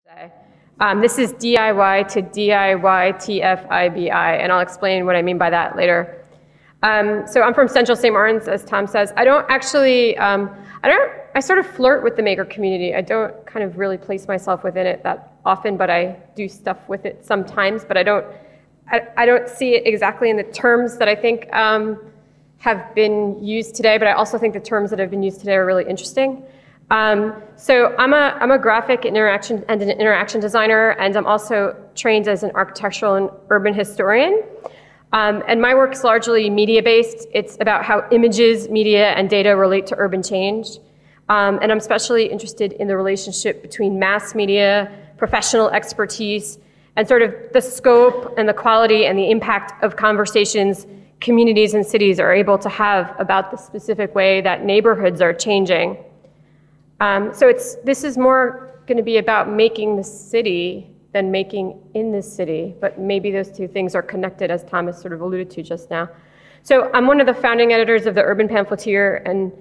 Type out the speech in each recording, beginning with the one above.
This is DIY to DIYTFIBI, and I'll explain what I mean by that later. So I'm from Central St. Martin's, as Tom says. I sort of flirt with the maker community. I don't kind of really place myself within it that often, but I do stuff with it sometimes, but I don't see it exactly in the terms that I think have been used today, but I also think the terms that have been used today are really interesting. So I'm a graphic and an interaction designer, and I'm also trained as an architectural and urban historian. And my work is largely media-based. It's about how images, media, and data relate to urban change. And I'm especially interested in the relationship between mass media, professional expertise, and sort of the scope and the quality and the impact of conversations communities and cities are able to have about the specific way that neighborhoods are changing. So this is more going to be about making the city than making in the city, but maybe those two things are connected, as Thomas sort of alluded to just now. So I'm one of the founding editors of the Urban Pamphleteer, and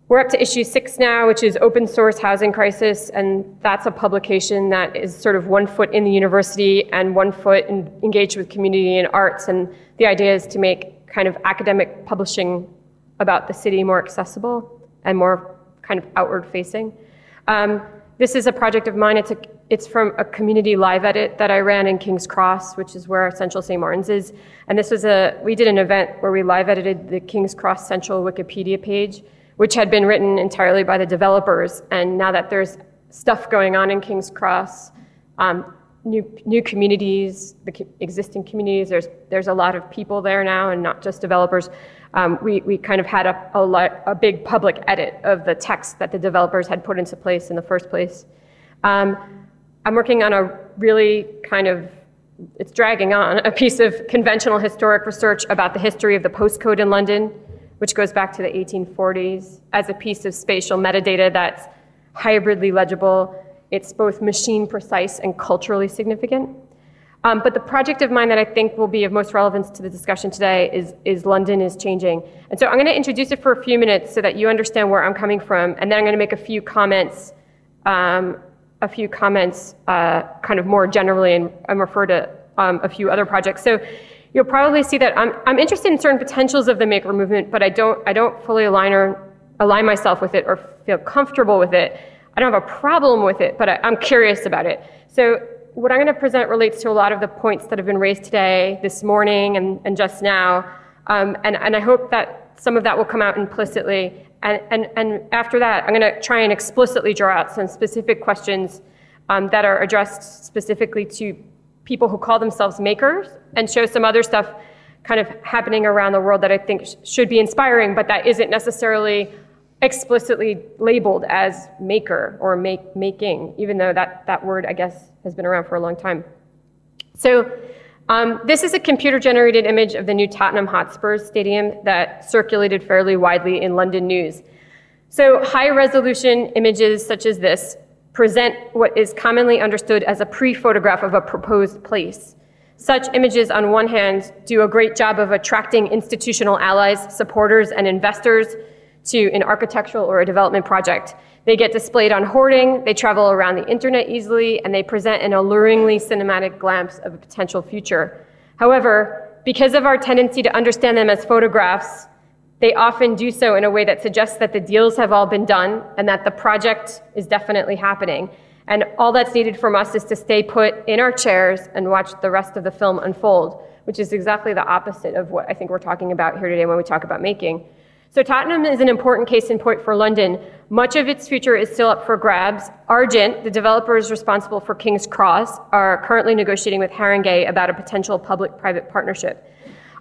we're up to issue 6 now, which is Open Source Housing Crisis, and that's a publication that is sort of 1 foot in the university and 1 foot engaged with community and arts, and the idea is to make kind of academic publishing about the city more accessible and more kind of outward facing. This is a project of mine. It's from a community live edit that I ran in King's Cross, which is where Central St. Martin's is. And this was we did an event where we live edited the King's Cross Central Wikipedia page, which had been written entirely by the developers. And now that there's stuff going on in King's Cross, new communities, the existing communities, there's a lot of people there now and not just developers. We kind of had a big public edit of the text that the developers had put into place in the first place. I'm working on a really it's dragging on, a piece of conventional historic research about the history of the postcode in London, which goes back to the 1840s, as a piece of spatial metadata that's hybridly legible. It's both machine precise and culturally significant. But the project of mine that I think will be of most relevance to the discussion today is London is Changing. And so I'm going to introduce it for a few minutes so that you understand where I'm coming from, and then I'm going to make a few comments kind of more generally and refer to a few other projects. So you'll probably see that I'm interested in certain potentials of the maker movement, but I don't fully align myself with it or feel comfortable with it. I don't have a problem with it, but I'm curious about it. So what I'm going to present relates to a lot of the points that have been raised today, this morning, and just now. And I hope that some of that will come out implicitly. And after that, I'm going to try and explicitly draw out some specific questions that are addressed specifically to people who call themselves makers, and show some other stuff kind of happening around the world that I think should be inspiring, but that isn't necessarily explicitly labeled as maker or making, even though that word, I guess, has been around for a long time. So this is a computer-generated image of the new Tottenham Hotspurs stadium that circulated fairly widely in London news. So high-resolution images such as this present what is commonly understood as a pre-photograph of a proposed place. Such images, on one hand, do a great job of attracting institutional allies, supporters, and investors to an architectural or a development project. They get displayed on hoarding, they travel around the internet easily, and they present an alluringly cinematic glimpse of a potential future. However, because of our tendency to understand them as photographs, they often do so in a way that suggests that the deals have all been done and that the project is definitely happening. And all that's needed from us is to stay put in our chairs and watch the rest of the film unfold, which is exactly the opposite of what I think we're talking about here today when we talk about making. So Tottenham is an important case in point for London. Much of its future is still up for grabs. Argent, the developers responsible for King's Cross, are currently negotiating with Haringey about a potential public-private partnership.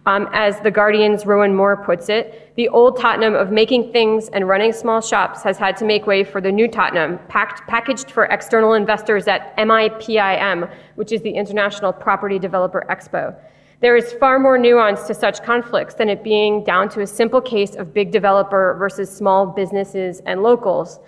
As The Guardian's Rowan Moore puts it, the old Tottenham of making things and running small shops has had to make way for the new Tottenham, packaged for external investors at MIPIM, which is the International Property Developer Expo. There is far more nuance to such conflicts than it being down to a simple case of big developer versus small businesses and locals.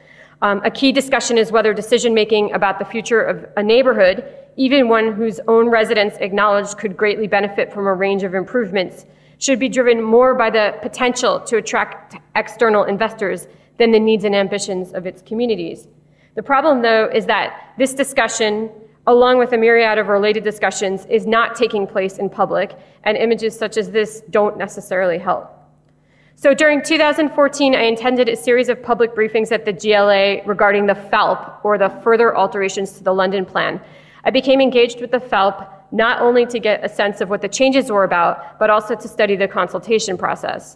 A key discussion is whether decision-making about the future of a neighborhood, even one whose own residents acknowledge could greatly benefit from a range of improvements, should be driven more by the potential to attract external investors than the needs and ambitions of its communities. The problem, though, is that this discussion, along with a myriad of related discussions, is not taking place in public, and images such as this don't necessarily help. So during 2014, I attended a series of public briefings at the GLA regarding the FALP, or the Further Alterations to the London Plan. I became engaged with the FALP not only to get a sense of what the changes were about, but also to study the consultation process.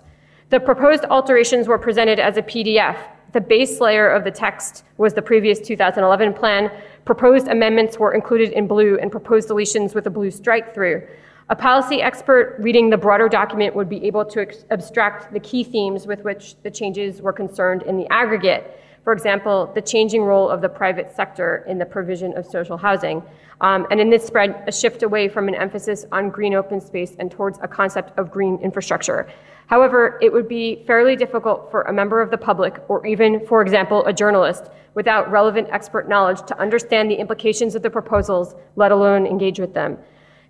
The proposed alterations were presented as a PDF. The base layer of the text was the previous 2011 plan. Proposed amendments were included in blue and proposed deletions with a blue strike through. A policy expert reading the broader document would be able to abstract the key themes with which the changes were concerned in the aggregate. For example, the changing role of the private sector in the provision of social housing. And in this spread, a shift away from an emphasis on green open space and towards a concept of green infrastructure. However, it would be fairly difficult for a member of the public, or even, for example, a journalist, without relevant expert knowledge to understand the implications of the proposals, let alone engage with them.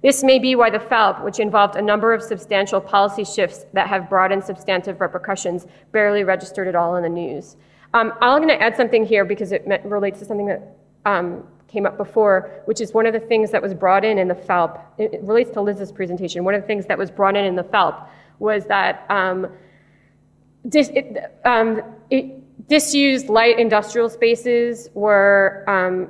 This may be why the FALP, which involved a number of substantial policy shifts that have broad and substantive repercussions, barely registered at all in the news. I'm going to add something here because it relates to something that came up before, which is one of the things that was brought in the FALP. It relates to Liz's presentation. One of the things that was brought in the FALP was that disused light industrial spaces were,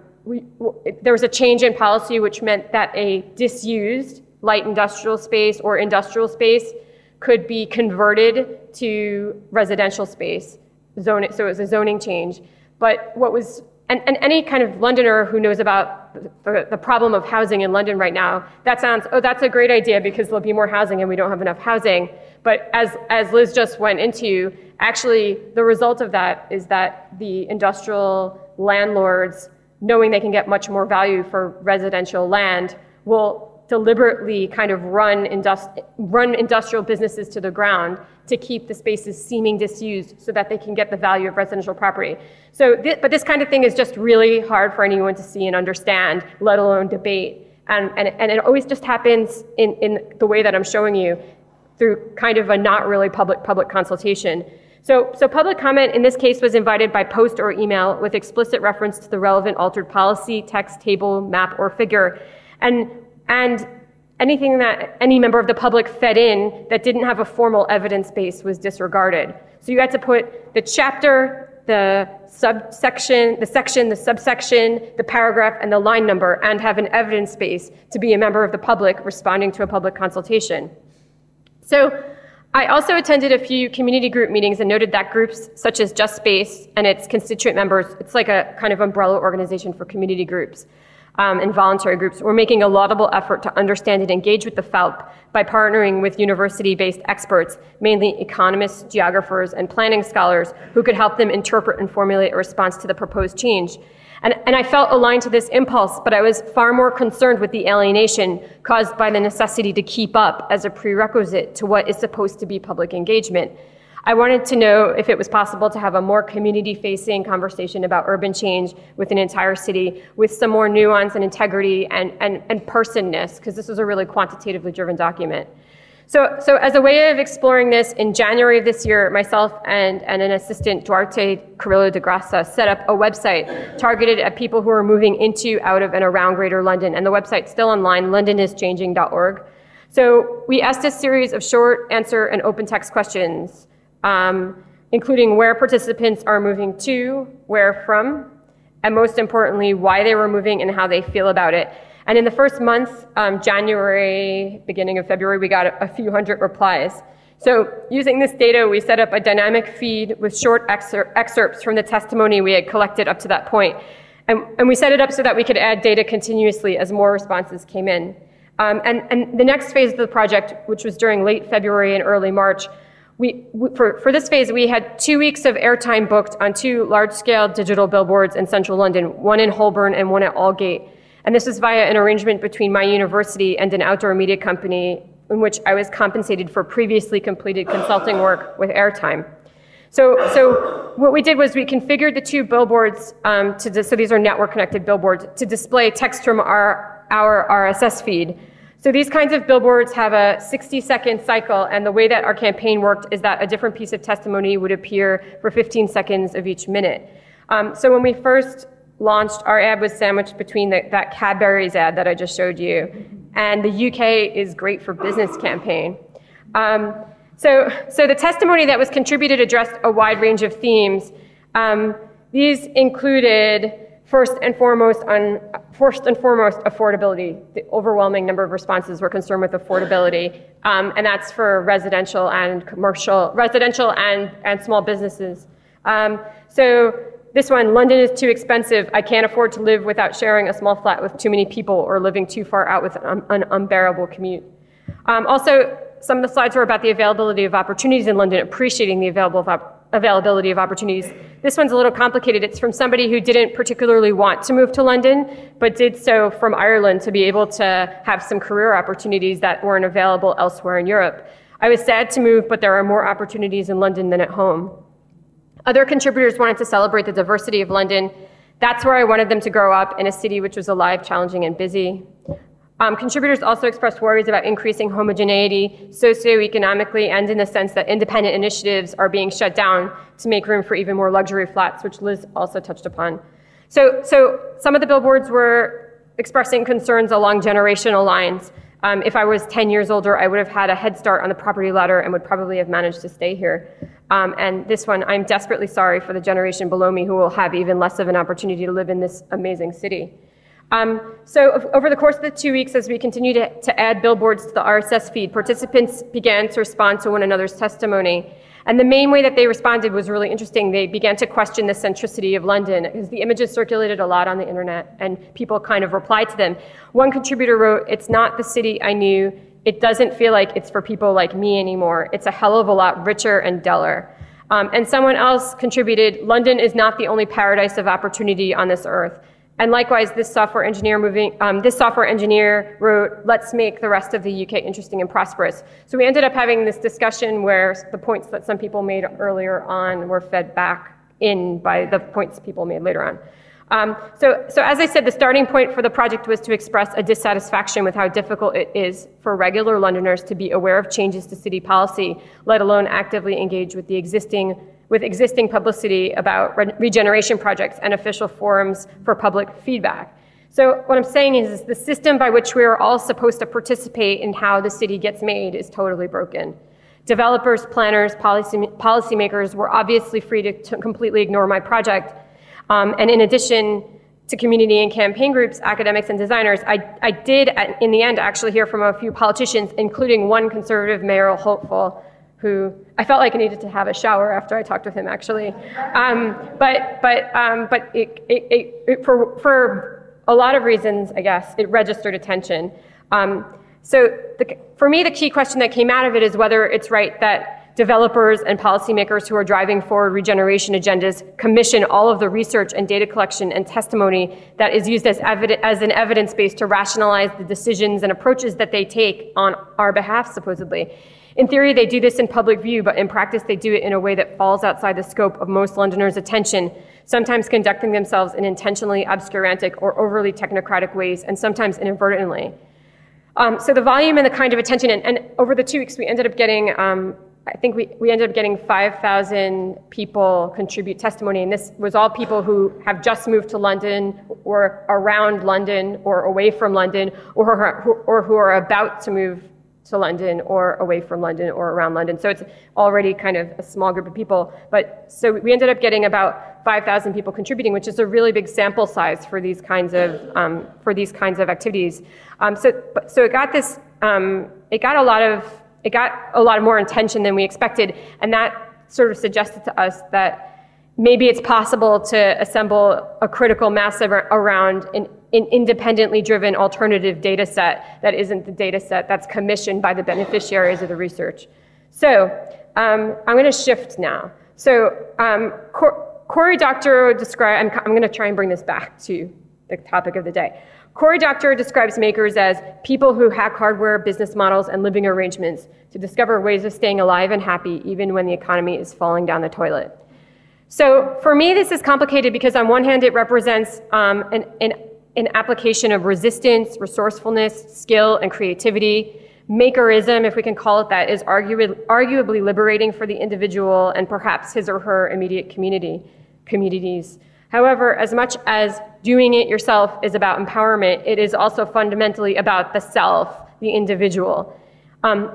there was a change in policy which meant that a disused light industrial space or industrial space could be converted to residential space. So it was a zoning change. But what was, and any kind of Londoner who knows about the problem of housing in London right now, that sounds, oh, that's a great idea because there'll be more housing and we don't have enough housing. But as Liz just went into, actually the result of that is that the industrial landlords, knowing they can get much more value for residential land, will deliberately kind of run industrial businesses to the ground to keep the spaces seeming disused so that they can get the value of residential property. So, but this kind of thing is just really hard for anyone to see and understand, let alone debate. And it always just happens in the way that I'm showing you, through kind of a not really public consultation. So public comment in this case was invited by post or email with explicit reference to the relevant altered policy, text, table, map, or figure. And anything that any member of the public fed in that didn't have a formal evidence base was disregarded. So you had to put the chapter, the subsection, the subsection, the paragraph, and the line number, and have an evidence base to be a member of the public responding to a public consultation. So I also attended a few community group meetings and noted that groups such as Just Space and its constituent members, it's like a kind of umbrella organization for community groups and voluntary groups, were making a laudable effort to understand and engage with the FALP by partnering with university-based experts, mainly economists, geographers, and planning scholars, who could help them interpret and formulate a response to the proposed change. And I felt aligned to this impulse, but I was far more concerned with the alienation caused by the necessity to keep up as a prerequisite to what is supposed to be public engagement. I wanted to know if it was possible to have a more community-facing conversation about urban change with an entire city with some more nuance and integrity and personness, because this was a really quantitatively driven document. So as a way of exploring this, in January of this year, myself and an assistant, Duarte Carrillo de Grassa, set up a website targeted at people who are moving into, out of, and around Greater London. And the website's still online, londonischanging.org. So we asked a series of short answer and open text questions, including where participants are moving to, where from, and most importantly, why they were moving and how they feel about it. And in the first month, January, beginning of February, we got a few hundred replies. So using this data, we set up a dynamic feed with short excerpts from the testimony we had collected up to that point. And we set it up so that we could add data continuously as more responses came in. And the next phase of the project, which was during late February and early March, for this phase, we had 2 weeks of airtime booked on 2 large-scale digital billboards in central London, one in Holborn and one at Aldgate. And this was via an arrangement between my university and an outdoor media company in which I was compensated for previously completed consulting work with airtime. So what we did was we configured the 2 billboards, so these are network-connected billboards, to display text from our RSS feed. So these kinds of billboards have a 60-second cycle, and the way that our campaign worked is that a different piece of testimony would appear for 15 seconds of each minute. So when we first launched, our ad was sandwiched between that Cadbury's ad that I just showed you, and the UK is great for business campaign. So the testimony that was contributed addressed a wide range of themes. These included, first and foremost, affordability. The overwhelming number of responses were concerned with affordability, and that's for residential and commercial, and small businesses. So this one, London is too expensive. I can't afford to live without sharing a small flat with too many people or living too far out with an unbearable commute. Also, some of the slides were about the availability of opportunities in London, appreciating the availability of opportunities. This one's a little complicated. It's from somebody who didn't particularly want to move to London, but did so from Ireland to be able to have some career opportunities that weren't available elsewhere in Europe. I was sad to move, but there are more opportunities in London than at home. Other contributors wanted to celebrate the diversity of London. That's where I wanted them to grow up, in a city which was alive, challenging, and busy. Contributors also expressed worries about increasing homogeneity socioeconomically, and in the sense that independent initiatives are being shut down to make room for even more luxury flats, which Liz also touched upon. So some of the billboards were expressing concerns along generational lines. If I was 10 years older, I would have had a head start on the property ladder and would probably have managed to stay here. And this one, I'm desperately sorry for the generation below me who will have even less of an opportunity to live in this amazing city. So over the course of the 2 weeks, as we continue to add billboards to the RSS feed, participants began to respond to one another's testimony. And the main way that they responded was really interesting. They began to question the centricity of London, because the images circulated a lot on the internet, and people kind of replied to them. One contributor wrote, "It's not the city I knew. It doesn't feel like it's for people like me anymore. It's a hell of a lot richer and duller." And someone else contributed, "London is not the only paradise of opportunity on this earth." And likewise, this software engineer wrote, "Let's make the rest of the UK interesting and prosperous." So we ended up having this discussion where the points that some people made earlier on were fed back in by the points people made later on. So as I said, the starting point for the project was to express a dissatisfaction with how difficult it is for regular Londoners to be aware of changes to city policy, let alone actively engage with existing publicity about regeneration projects and official forums for public feedback. So what I'm saying is the system by which we are all supposed to participate in how the city gets made is totally broken. Developers, planners, policymakers were obviously free to completely ignore my project. And in addition to community and campaign groups, academics and designers, I did, in the end, actually hear from a few politicians, including one conservative mayoral hopeful, who I felt like I needed to have a shower after I talked with him, actually. For a lot of reasons, I guess, it registered attention. For me, the key question that came out of it is whether it's right that developers and policymakers who are driving forward regeneration agendas commission all of the research and data collection and testimony that is used as an evidence base to rationalize the decisions and approaches that they take on our behalf, supposedly. In theory, they do this in public view, but in practice, they do it in a way that falls outside the scope of most Londoners' attention, sometimes conducting themselves in intentionally obscurantic or overly technocratic ways, and sometimes inadvertently. So the volume and the kind of attention, and over the 2 weeks, we ended up getting, I think we ended up getting 5,000 people contribute testimony, and this was all people who have just moved to London, or around London, or away from London, or who are about to move to London, or away from London, or around London. So it's already kind of a small group of people. But so we ended up getting about 5,000 people contributing, which is a really big sample size for these kinds of activities. So it got this, it got a lot more attention than we expected, and that sort of suggested to us that maybe it's possible to assemble a critical mass around an independently driven alternative data set that isn't the data set that's commissioned by the beneficiaries of the research. So I'm going to shift now. So Cory Doctorow described, I'm going to try and bring this back to the topic of the day. Cory Doctorow describes makers as people who hack hardware, business models, and living arrangements to discover ways of staying alive and happy even when the economy is falling down the toilet. So for me, this is complicated because on one hand, it represents an application of resistance, resourcefulness, skill, and creativity. Makerism, if we can call it that, is arguably liberating for the individual and perhaps his or her immediate communities. However, as much as doing it yourself is about empowerment, it is also fundamentally about the self, the individual.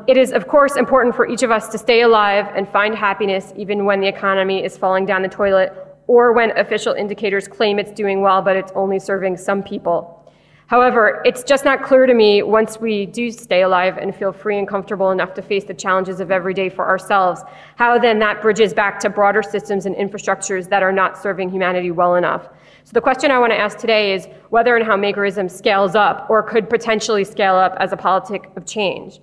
It is, of course, important for each of us to stay alive and find happiness even when the economy is falling down the toilet or when official indicators claim it's doing well, but it's only serving some people. However, it's just not clear to me, once we do stay alive and feel free and comfortable enough to face the challenges of every day for ourselves, how then that bridges back to broader systems and infrastructures that are not serving humanity well enough. So the question I want to ask today is whether and how makerism scales up or could potentially scale up as a politic of change.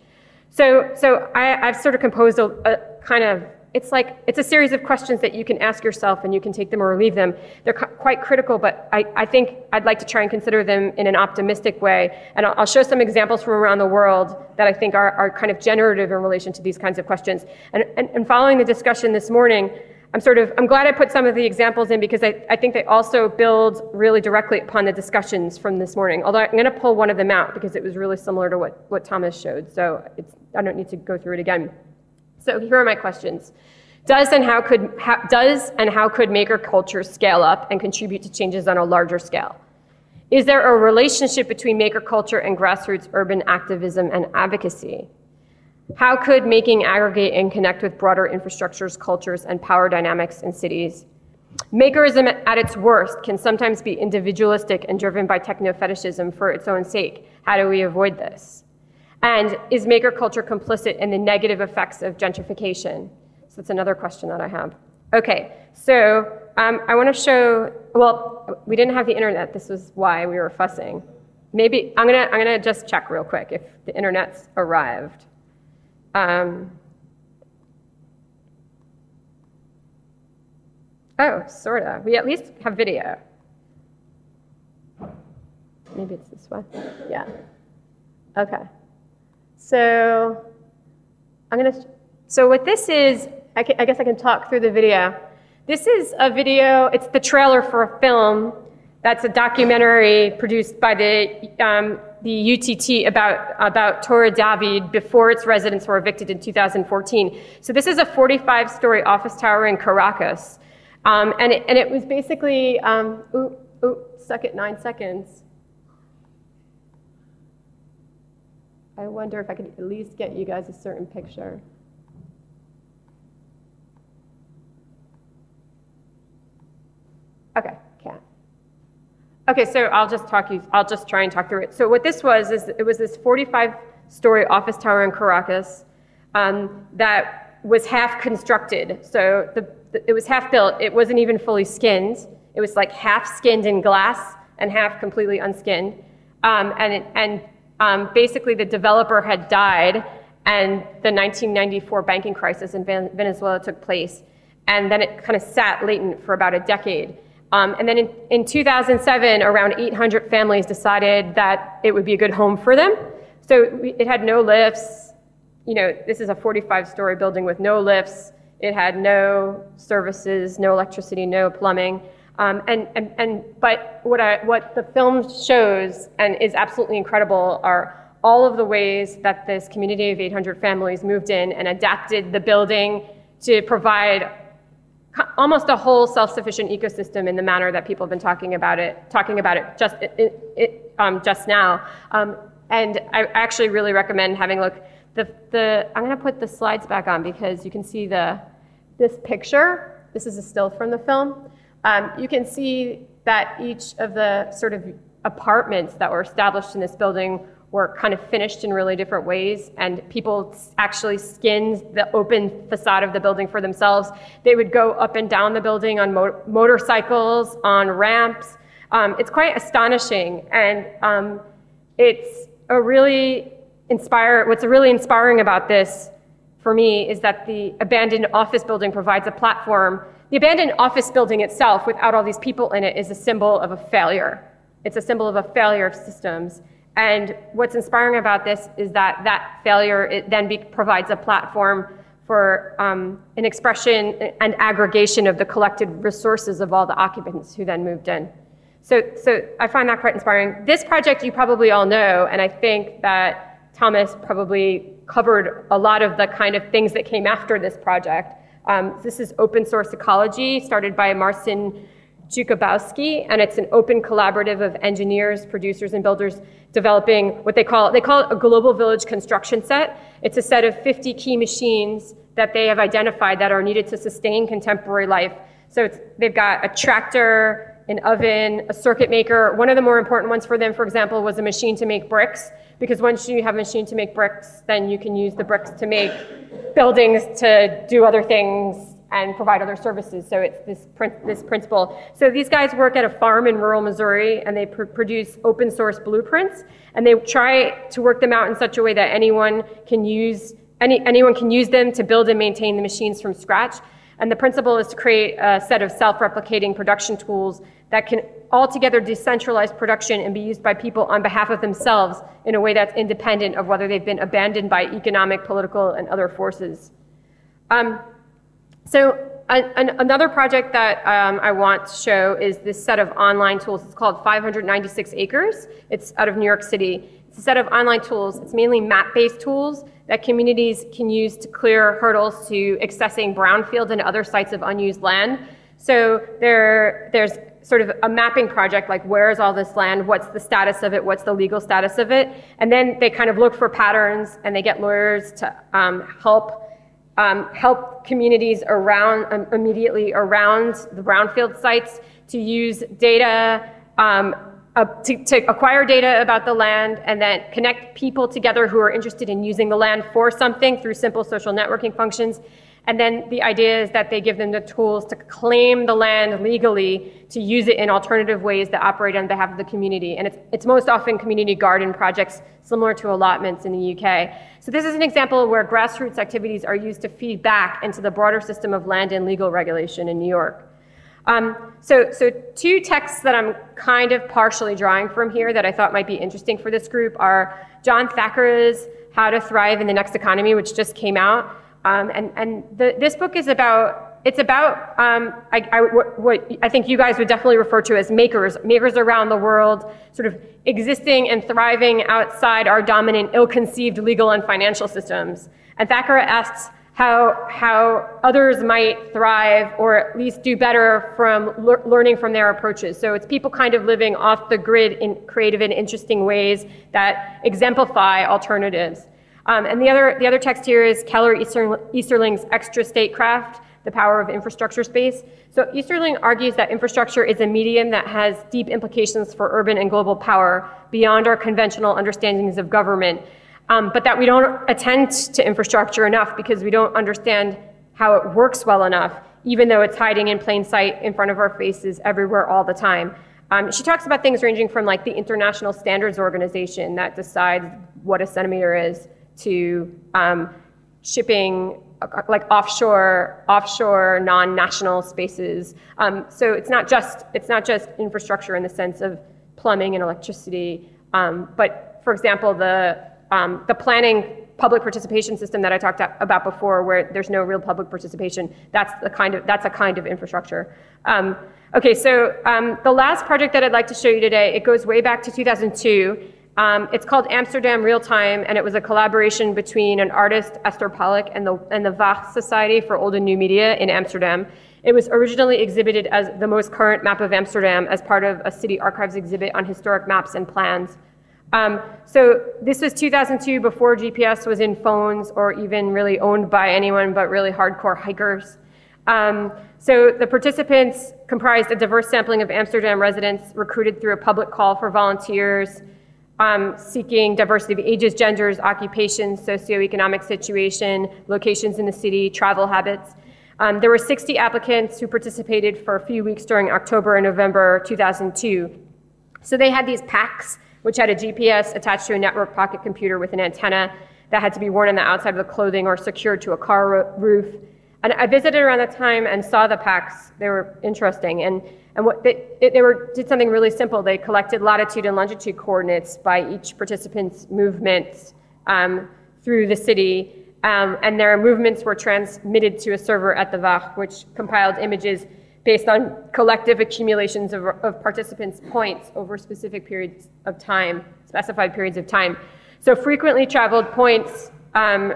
So I've sort of composed a kind of, it's a series of questions that you can ask yourself and you can take them or leave them. They're quite critical, but I think I'd like to try and consider them in an optimistic way. And I'll show some examples from around the world that I think are kind of generative in relation to these kinds of questions. And following the discussion this morning, I'm glad I put some of the examples in because I think they also build really directly upon the discussions from this morning. Although I'm going to pull one of them out because it was really similar to what Thomas showed. So I don't need to go through it again. So here are my questions. Does and how could maker culture scale up and contribute to changes on a larger scale? Is there a relationship between maker culture and grassroots urban activism and advocacy? How could making aggregate and connect with broader infrastructures, cultures, and power dynamics in cities? Makerism at its worst can sometimes be individualistic and driven by techno-fetishism for its own sake. How do we avoid this? And is maker culture complicit in the negative effects of gentrification? So that's another question that I have. Okay, so I want to show, well, we didn't have the internet. This was why we were fussing. Maybe, I'm gonna just check real quick if the internet's arrived. Oh, sorta. We at least have video. Maybe it's this one. Yeah. Okay. So so what this is, I guess I can talk through the video. This is a video, it's the trailer for a film that's a documentary produced by the UTT about Torre David before its residents were evicted in 2014. So this is a 45-story office tower in Caracas. And it was basically, stuck at 9 seconds. I wonder if I could at least get you guys a certain picture. Okay, can't. Okay, so I'll just try and talk through it. So what this was is it was this 45-story office tower in Caracas that was half constructed. So it was half built. It wasn't even fully skinned. It was like half skinned in glass and half completely unskinned. Basically the developer had died and the 1994 banking crisis in Venezuela took place. And then it kind of sat latent for about a decade. And then in 2007, around 800 families decided that it would be a good home for them. So it had no lifts. You know, this is a 45-story building with no lifts. It had no services, no electricity, no plumbing. But what the film shows and is absolutely incredible are all of the ways that this community of 800 families moved in and adapted the building to provide almost a whole self-sufficient ecosystem in the manner that people have been talking about it just now. And I actually really recommend having a look. I'm going to put the slides back on because you can see this picture. This is a still from the film. You can see that each of the sort of apartments that were established in this building were kind of finished in really different ways, and people actually skinned the open facade of the building for themselves. They would go up and down the building on motorcycles, on ramps. It's quite astonishing, and it's what's really inspiring about this for me is that the abandoned office building provides a platform. The abandoned office building itself, without all these people in it, is a symbol of a failure. It's a symbol of a failure of systems. And what's inspiring about this is that failure provides a platform for an expression and aggregation of the collected resources of all the occupants who then moved in. So I find that quite inspiring. This project you probably all know, and I think that Thomas probably covered a lot of the kind of things that came after this project. This is open source ecology, started by Marcin Jukabowski, and it's an open collaborative of engineers, producers, and builders developing what they call it a global village construction set. It's a set of 50 key machines that they have identified that are needed to sustain contemporary life. So they've got a tractor, an oven, a circuit maker. One of the more important ones for them, for example, was a machine to make bricks, because once you have a machine to make bricks, then you can use the bricks to make buildings, to do other things, and provide other services. So it's this principle. So these guys work at a farm in rural Missouri, and they produce open source blueprints, and they try to work them out in such a way that anyone can use them to build and maintain the machines from scratch. And the principle is to create a set of self-replicating production tools that can altogether decentralize production and be used by people on behalf of themselves in a way that's independent of whether they've been abandoned by economic, political, and other forces. Another project that I want to show is this set of online tools. It's called 596 Acres. It's out of New York City. It's a set of online tools. It's mainly map-based tools that communities can use to clear hurdles to accessing brownfield and other sites of unused land. So there's sort of a mapping project, like where is all this land, what's the status of it, what's the legal status of it, and then they kind of look for patterns, and they get lawyers to help communities immediately around the brownfield sites to use data, to acquire data about the land, and then connect people together who are interested in using the land for something through simple social networking functions. And then the idea is that they give them the tools to claim the land legally, to use it in alternative ways that operate on behalf of the community. And it's most often community garden projects similar to allotments in the UK. So this is an example where grassroots activities are used to feed back into the broader system of land and legal regulation in New York. So two texts that I'm kind of partially drawing from here that I thought might be interesting for this group are John Thackeray's How to Thrive in the Next Economy, which just came out. This book is about, what I think you guys would definitely refer to as makers around the world, sort of existing and thriving outside our dominant, ill-conceived legal and financial systems. And Thackeray asks how others might thrive, or at least do better from learning from their approaches. So it's people kind of living off the grid in creative and interesting ways that exemplify alternatives. And the other text here is Keller Easterling's Extra Statecraft, The Power of Infrastructure Space. So Easterling argues that infrastructure is a medium that has deep implications for urban and global power beyond our conventional understandings of government, but that we don't attend to infrastructure enough because we don't understand how it works well enough, even though it's hiding in plain sight in front of our faces everywhere all the time. She talks about things ranging from like the International Standards Organization that decides what a centimeter is, to shipping like offshore non-national spaces. So it's not just infrastructure in the sense of plumbing and electricity, but for example, the planning public participation system that I talked about before, where there's no real public participation, that's a kind of infrastructure. Okay, so the last project that I'd like to show you today, it goes way back to 2002. It's called Amsterdam Real Time, and it was a collaboration between an artist, Esther Pollock, and the Wacht Society for Old and New Media in Amsterdam. It was originally exhibited as the most current map of Amsterdam as part of a city archives exhibit on historic maps and plans. So this was 2002, before GPS was in phones or even really owned by anyone but really hardcore hikers. So the participants comprised a diverse sampling of Amsterdam residents recruited through a public call for volunteers, seeking diversity of ages, genders, occupations, socioeconomic situation, locations in the city, travel habits. There were 60 applicants who participated for a few weeks during October and November 2002. So they had these packs, which had a GPS attached to a network pocket computer with an antenna that had to be worn on the outside of the clothing or secured to a car roof. And I visited around that time and saw the packs. They were interesting. And what did something really simple. They collected latitude and longitude coordinates by each participant's movements through the city. And their movements were transmitted to a server at the Wacht, which compiled images based on collective accumulations of participants' points over specific periods of time, specified periods of time. So frequently traveled points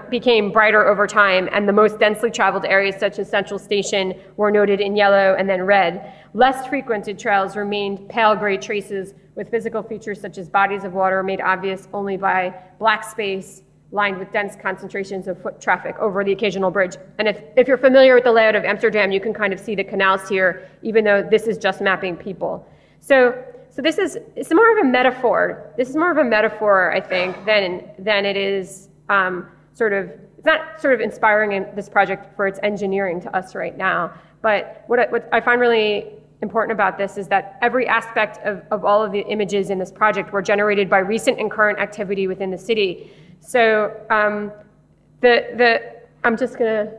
became brighter over time, and the most densely traveled areas, such as Central Station, were noted in yellow and then red, less frequented trails remained pale gray traces with physical features such as bodies of water made obvious only by black space lined with dense concentrations of foot traffic over the occasional bridge. And if you're familiar with the layout of Amsterdam, you can kind of see the canals here, even though this is just mapping people. So it's more of a metaphor. This is more of a metaphor, I think, than it is it's not sort of inspiring in this project for its engineering to us right now. But what I find really important about this is that every aspect of all of the images in this project were generated by recent and current activity within the city. So I'm just gonna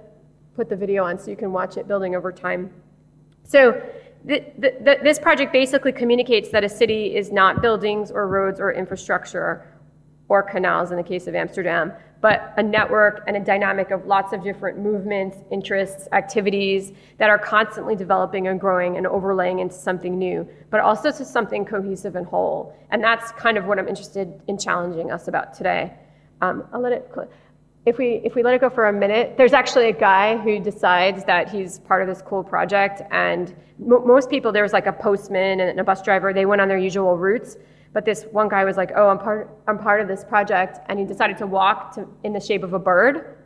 put the video on so you can watch it building over time. So this project basically communicates that a city is not buildings or roads or infrastructure or canals in the case of Amsterdam, but a network and a dynamic of lots of different movements, interests, activities that are constantly developing and growing and overlaying into something new, but also to something cohesive and whole. And that's kind of what I'm interested in challenging us about today. I'll let it, if we let it go for a minute, there's actually a guy who decides that he's part of this cool project, and most people, there was like a postman and a bus driver, they went on their usual routes. But this one guy was like, oh, I'm part of this project, and he decided to walk in the shape of a bird.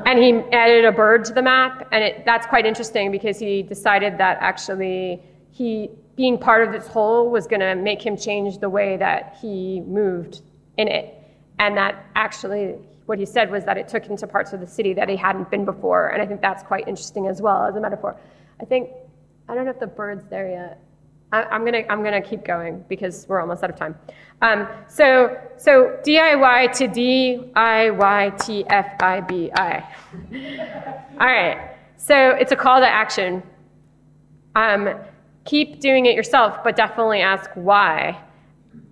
And he added a bird to the map, and that's quite interesting because he decided that actually being part of this whole was gonna make him change the way that he moved in it. And that actually, what he said was that it took him to parts of the city that he hadn't been before, and I think that's quite interesting as well as a metaphor. I don't know if the bird's there yet. I'm gonna keep going because we're almost out of time. So DIY to DIYTFIBI. All right. So it's a call to action. Keep doing it yourself, but definitely ask why.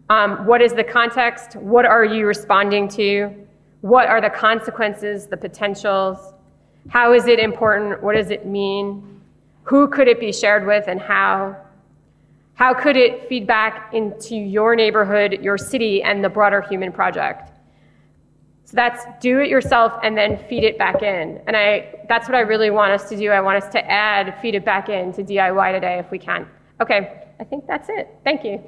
What is the context? What are you responding to? What are the consequences, the potentials? How is it important? What does it mean? Who could it be shared with and how? How could it feed back into your neighborhood, your city, and the broader human project? So that's do it yourself and then feed it back in. And that's what I really want us to do. I want us to feed it back in to DIY today if we can. Okay, I think that's it. Thank you.